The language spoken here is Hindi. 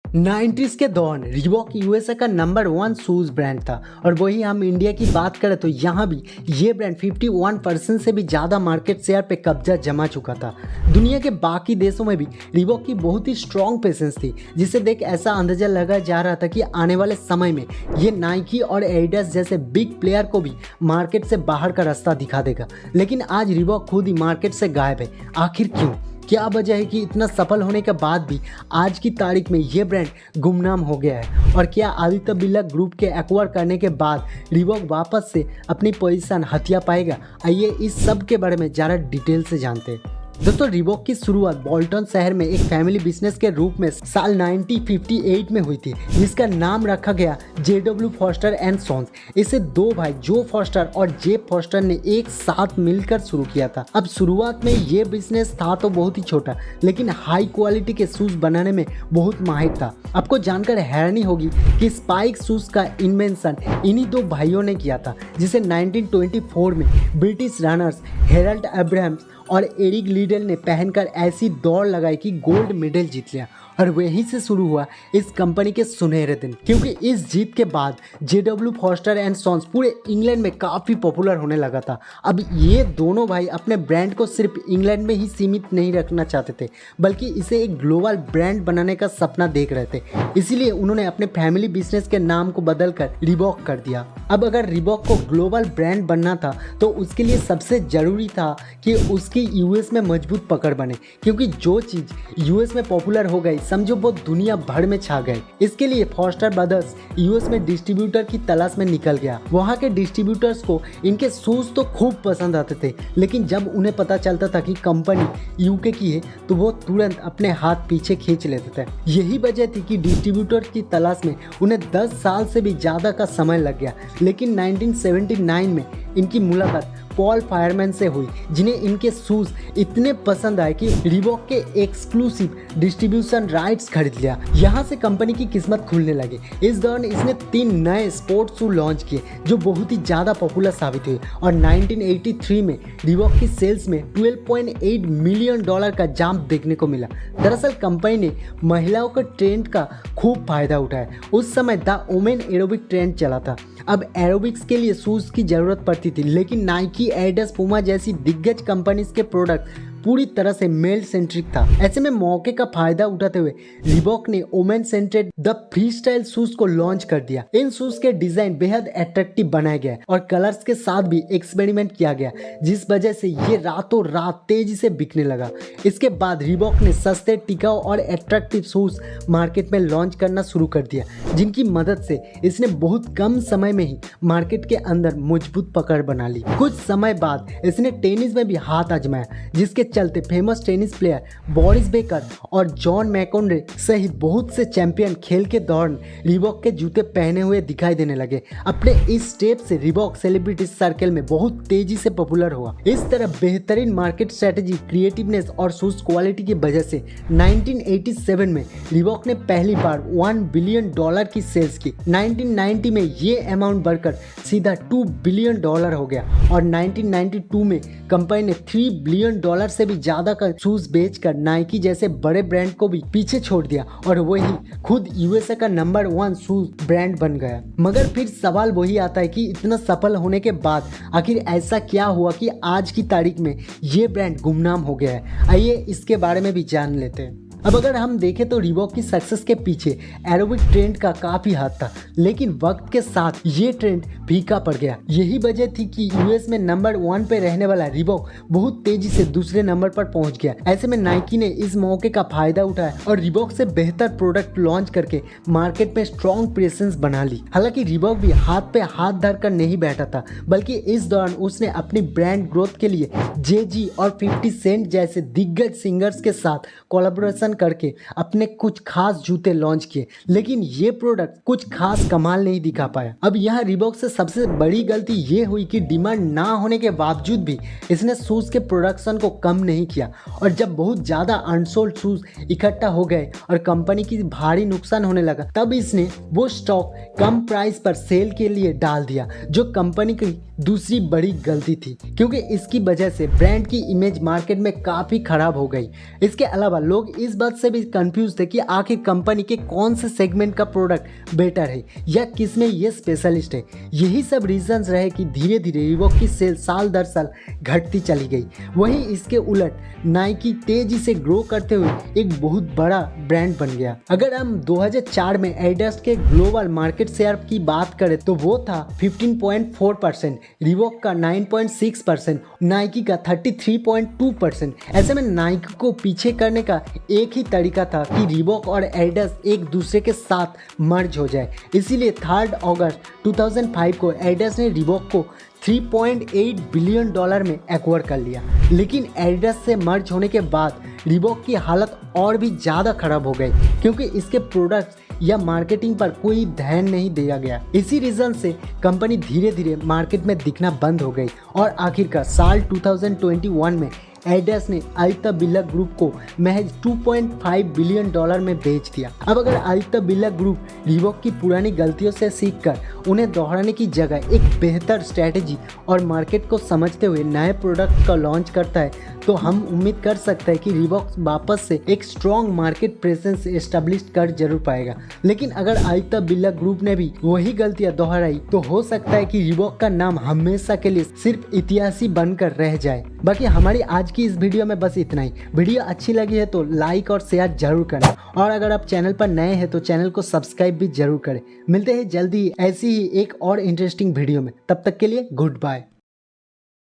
90s के दौरान रिबॉक यूएसए का नंबर 1 शूज ब्रांड था और वही हम इंडिया की बात करें तो यहाँ भी ये ब्रांड 51% से भी ज़्यादा मार्केट शेयर पे कब्जा जमा चुका था। दुनिया के बाकी देशों में भी रिबॉक की बहुत ही स्ट्रॉन्ग प्रेजेंस थी, जिसे देख ऐसा अंदाजा लगाया जा रहा था कि आने वाले समय में ये नाइकी और एडिडास जैसे बिग प्लेयर को भी मार्केट से बाहर का रास्ता दिखा देगा। लेकिन आज रिबॉक खुद ही मार्केट से गायब है। आखिर क्यों? क्या वजह है कि इतना सफल होने के बाद भी आज की तारीख में ये ब्रांड गुमनाम हो गया है? और क्या आदित्य बिरला ग्रुप के एक्वायर करने के बाद रिबॉक वापस से अपनी पोजीशन हथिया पाएगा? आइए इस सब के बारे में ज़्यादा डिटेल से जानते हैं। दोस्तों, रिबॉक की शुरुआत बोल्टन शहर में एक फैमिली बिजनेस के रूप में साल 1958 में हुई थी, जिसका नाम रखा गया JW फॉस्टर एंड सॉन्स। इसे दो भाई जो फॉस्टर और जेब फॉस्टर ने एक साथ मिलकर शुरू किया था। अब शुरुआत में ये बिजनेस था तो बहुत ही छोटा, लेकिन हाई क्वालिटी के शूज बनाने में बहुत माहिर था। आपको जानकर हैरानी होगी कि स्पाइक शूज का इन्वेंशन इन्हीं दो भाइयों ने किया था, जिसे 1924 में ब्रिटिश रनर्स हेरल्ड अब्राहम्स और एरिक लिडल ने पहनकर ऐसी दौड़ लगाई कि गोल्ड मेडल जीत लिया। और वहीं से शुरू हुआ इस कंपनी के सुनहरे दिन, क्योंकि इस जीत के बाद JW फॉस्टर एंड सॉन्स पूरे इंग्लैंड में काफ़ी पॉपुलर होने लगा था। अब ये दोनों भाई अपने ब्रांड को सिर्फ इंग्लैंड में ही सीमित नहीं रखना चाहते थे, बल्कि इसे एक ग्लोबल ब्रांड बनाने का सपना देख रहे थे। इसीलिए उन्होंने अपने फैमिली बिजनेस के नाम को बदलकर रिबॉक कर दिया। अब अगर रिबॉक को ग्लोबल ब्रांड बनना था तो उसके लिए सबसे ज़रूरी था कि उसकी यूएस में मजबूत पकड़ बने, क्योंकि जो चीज़ यूएस में पॉपुलर हो गई समझो वो दुनिया भर में छा गए। इसके लिए फॉस्टर ब्रदर्स यूएस में डिस्ट्रीब्यूटर की तलाश में निकल गया। वहाँ के डिस्ट्रीब्यूटर्स को इनके शूज तो खूब पसंद आते थे, लेकिन जब उन्हें पता चलता था कि कंपनी यूके की है तो वो तुरंत अपने हाथ पीछे खींच लेते थे। यही वजह थी कि डिस्ट्रीब्यूटर की तलाश में उन्हें 10 साल से भी ज़्यादा का समय लग गया। लेकिन 1979 में इनकी मुलाकात पॉल फायरमैन से हुई, जिन्हें इनके शूज इतने पसंद आए कि रिबॉक के एक्सक्लूसिव डिस्ट्रीब्यूशन राइट्स खरीद लिया। यहाँ से कंपनी की किस्मत खुलने लगी। इस दौरान इसने 3 नए स्पोर्ट्स शू लॉन्च किए जो बहुत ही ज़्यादा पॉपुलर साबित हुए और 1983 में रिबॉक की सेल्स में $12.8 मिलियन का जंप देखने को मिला। दरअसल कंपनी ने महिलाओं के ट्रेंड का खूब फायदा उठाया। उस समय द वुमेन एरोबिक ट्रेंड चला था। अब एरोबिक्स के लिए शूज की जरूरत पड़ती थी, लेकिन नाइकी, एडिडास, पुमा जैसी दिग्गज कंपनीज के प्रोडक्ट पूरी तरह से मेल सेंट्रिक था। ऐसे में मौके का फायदा उठाते हुए रिबॉक ने women centred the freestyle shoes को लॉन्च कर दिया। इन शूज के डिजाइन बेहद अट्रैक्टिव बनाया गया और कलर्स के साथ भी एक्सपेरिमेंट किया गया, जिस वजह से ये रातों रात तेजी से बिकने लगा। इसके बाद रिबॉक ने सस्ते, टिकाऊ और अट्रैक्टिव शूज मार्केट में लॉन्च करना शुरू कर दिया, जिनकी मदद से इसने बहुत कम समय में ही मार्केट के अंदर मजबूत पकड़ बना ली। कुछ समय बाद इसने टेनिस में भी हाथ आजमाया, जिसके चलते famous tennis player Boris Becker और जॉन मैकोनरे सहित बहुत से चैंपियन खेल के दौरान रिबॉक के जूते पहने हुए दिखाई देने लगे। अपने इस स्टेप से रिबॉक सेलिब्रिटी सर्कल में बहुत तेजी से पॉपुलर हुआ। इस तरह बेहतरीन मार्केट स्ट्रेटेजी, क्रिएटिवनेस और शूज क्वालिटी की वजह से 1987 में रिबॉक ने पहली बार $1 बिलियन की सेल्स की। 1990 में ये अमाउंट बढ़कर सीधा $2 बिलियन हो गया और 1992 में कंपनी ने $3 बिलियन से भी ज्यादा का शूज बेचकर नाइकी जैसे बड़े ब्रांड को भी पीछे छोड़ दिया और वही खुद यूएसए का नंबर 1 शूज ब्रांड बन गया। मगर फिर सवाल वही आता है कि इतना सफल होने के बाद आखिर ऐसा क्या हुआ कि आज की तारीख में ये ब्रांड गुमनाम हो गया है? आइए इसके बारे में भी जान लेते हैं। अब अगर हम देखें तो रिबॉक की सक्सेस के पीछे एरोबिक ट्रेंड का काफी हाथ था, लेकिन वक्त के साथ ये ट्रेंड फीका पड़ गया। यही वजह थी कि यूएस में नंबर 1 पे रहने वाला रिबॉक बहुत तेजी से दूसरे नंबर पर पहुंच गया। ऐसे में नाइकी ने इस मौके का फायदा उठाया और रिबॉक से बेहतर प्रोडक्ट लॉन्च करके मार्केट में स्ट्रॉन्ग प्रेजेंस बना ली। हालांकि रिबॉक भी हाथ पे हाथ धरकर नहीं बैठा था, बल्कि इस दौरान उसने अपनी ब्रांड ग्रोथ के लिए JG और 50 सेंट जैसे दिग्गज सिंगर्स के साथ कोलैबोरेशन करके अपने कुछ खास जूते लॉन्च किए, लेकिन ये प्रोडक्ट कुछ खास कमाल नहीं दिखा पाया। अब यहाँ रिबॉक से सबसे बड़ी गलती ये हुई कि डिमांड ना होने के बावजूद भी इसने शूज के प्रोडक्शन को कम नहीं किया और जब बहुत ज्यादा अनसोल्ड शूज इकट्ठा हो गए और कंपनी की भारी नुकसान होने लगा, तब इसने वो स्टॉक कम प्राइस पर सेल के लिए डाल दिया, जो कंपनी की दूसरी बड़ी गलती थी, क्योंकि इसकी वजह से ब्रांड की इमेज मार्केट में काफ़ी खराब हो गई। इसके अलावा लोग इस बात से भी कंफ्यूज थे कि आखिर कंपनी के कौन से सेगमेंट का प्रोडक्ट बेटर है या किसमें ये स्पेशलिस्ट है। यही सब रीजंस रहे कि धीरे धीरे रीबॉक की सेल साल दर साल घटती चली गई। वहीं इसके उलट नाइकी तेजी से ग्रो करते हुए एक बहुत बड़ा ब्रांड बन गया। अगर हम 2004 में एडिडास के ग्लोबल मार्केट शेयर की बात करें तो वो था 15.4%, रीबॉक का 9.6%, नाइकी का 33.2%। ऐसे में नाइकी को पीछे करने का एक ही तरीका था कि रीबॉक और एडिडास एक दूसरे के साथ मर्ज हो जाए। इसीलिए 3 अगस्त 2005 को एडिडास ने रीबॉक को $3.8 बिलियन में एक्वायर कर लिया। लेकिन एडिडास से मर्ज होने के बाद रीबॉक की हालत और भी ज़्यादा खराब हो गई, क्योंकि इसके प्रोडक्ट्स या मार्केटिंग पर कोई ध्यान नहीं दिया गया। इसी रीजन से कंपनी धीरे धीरे मार्केट में दिखना बंद हो गई और आखिरकार साल 2021 में एडिडास ने आदित्य बिरला ग्रुप को महज $2.5 बिलियन में बेच दिया। अब अगर आदित्य बिरला ग्रुप रीबॉक की पुरानी गलतियों से सीखकर उन्हें दोहराने की जगह एक बेहतर स्ट्रैटेजी और मार्केट को समझते हुए नए प्रोडक्ट का लॉन्च करता है, तो हम उम्मीद कर सकते हैं कि रीबॉक वापस से एक स्ट्रॉन्ग मार्केट प्रेजेंस एस्टेब्लिश कर जरूर पाएगा। लेकिन अगर आदित्य बिरला ग्रुप ने भी वही गलतियां दोहराई तो हो सकता है कि रीबॉक का नाम हमेशा के लिए सिर्फ इतिहास ही बनकर रह जाए। बाकी हमारी आज की इस वीडियो में बस इतना ही। वीडियो अच्छी लगी है तो लाइक और शेयर जरूर करना, और अगर आप चैनल पर नए हैं तो चैनल को सब्सक्राइब भी जरूर करें। मिलते हैं जल्दी ऐसी ही एक और इंटरेस्टिंग वीडियो में, तब तक के लिए गुड बाय।